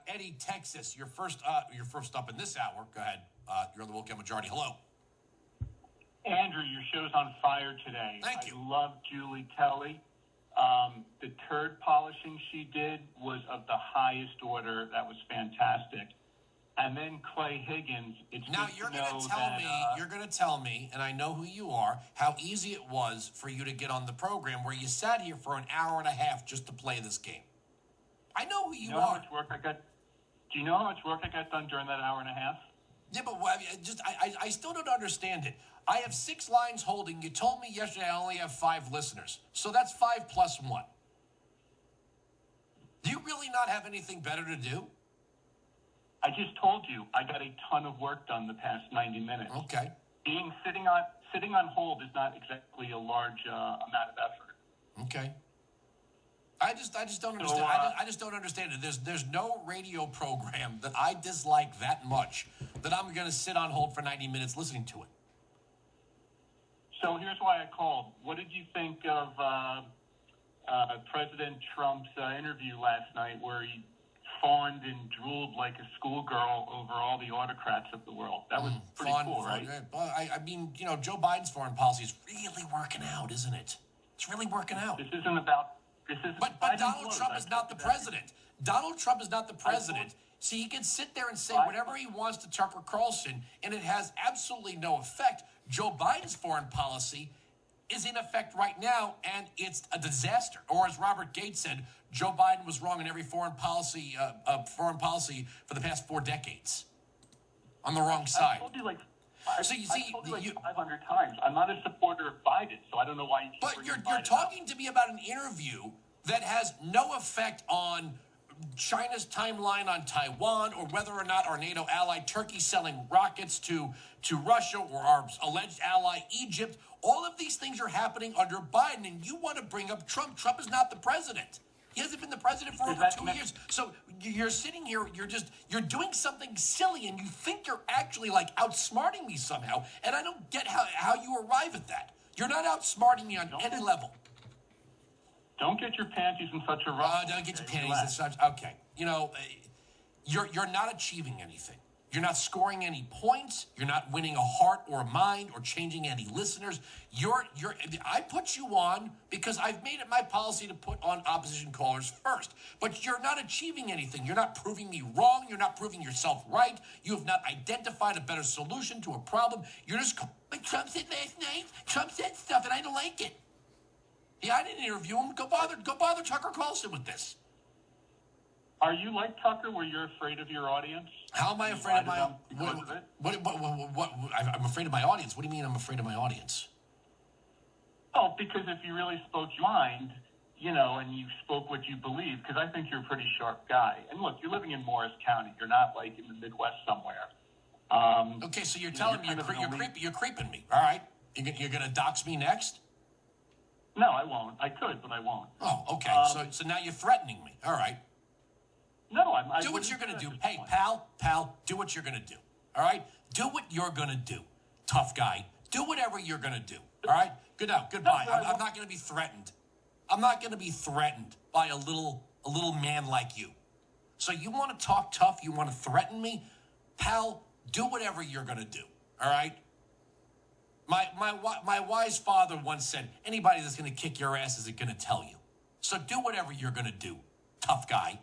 Eddie, Texas. You're first up in this hour. Go ahead. You're on the Wilkow Majority. Hello. Andrew, your show's on fire today. Thank you. I love Julie Kelly. The turd polishing she did was of the highest order. That was fantastic. And then Clay Higgins. Now you're going to tell me, and I know who you are, how easy it was for you to get on the program where you sat here for an hour and a half just to play this game. I know who you are. How much work I got? Do you know how much work I got done during that hour and a half? Yeah, but I still don't understand it. I have 6 lines holding. You told me yesterday I only have 5 listeners. So that's 5 plus 1. Do you really not have anything better to do? I just told you I got a ton of work done the past 90 minutes. Okay. Sitting on hold is not exactly a large amount of effort. Okay. I just don't understand. I just don't understand it. There's no radio program that I dislike that much that I'm going to sit on hold for 90 minutes listening to it. So here's why I called. What did you think of President Trump's interview last night where he fawned and drooled like a schoolgirl over all the autocrats of the world? That was pretty cool, right? I mean, Joe Biden's foreign policy is really working out, isn't it? It's really working out. This isn't about... But Donald Trump is not the president. Donald Trump is not the president. See, he can sit there and say whatever he wants to Tucker Carlson, and it has absolutely no effect. Joe Biden's foreign policy is in effect right now, and it's a disaster. Or as Robert Gates said, Joe Biden was wrong in every foreign policy for the past 4 decades. On the wrong side. I told you like 500 times. I'm not a supporter of Biden, so I don't know why you keep But you're talking to me about an interview that has no effect on China's timeline on Taiwan or whether or not our NATO ally Turkey selling rockets to Russia or our alleged ally Egypt. All of these things are happening under Biden, and you want to bring up Trump. Trump is not the president. He hasn't been the president for over 2 years. So you're sitting here, you're doing something silly, and you think you're actually like outsmarting me somehow, and I don't get how you arrive at that. You're not outsmarting me on any level. Don't get your panties in such a rush. Don't get your panties in such. Okay, you're not achieving anything. You're not scoring any points. You're not winning a heart or a mind or changing any listeners. I put you on because I've made it my policy to put on opposition callers first. But you're not achieving anything. You're not proving me wrong. You're not proving yourself right. You have not identified a better solution to a problem. You're just like Trump said last night. Trump said stuff and I don't like it. Yeah, I didn't interview him. Go bother Tucker Carlson with this. Are you like Tucker, where you're afraid of your audience? How am I afraid of my? What? I'm afraid of my audience. What do you mean I'm afraid of my audience? Oh, because if you really spoke your mind, and you spoke what you believe, because I think you're a pretty sharp guy. And look, you're living in Morris County. You're not like in the Midwest somewhere. Okay, so you're telling me you're creeping me. All right, you're going to dox me next? No, I won't. I could, but I won't. Oh, okay. So now you're threatening me. All right. No, do what you're going to do. Hey, pal, do what you're going to do. All right? Do what you're going to do, tough guy. Do whatever you're going to do. All right? Goodbye. I'm not going to be threatened. I'm not going to be threatened by a little man like you. So you want to talk tough? You want to threaten me? Pal, do whatever you're going to do. All right? My wise father once said, anybody that's going to kick your ass isn't going to tell you. So do whatever you're going to do, tough guy.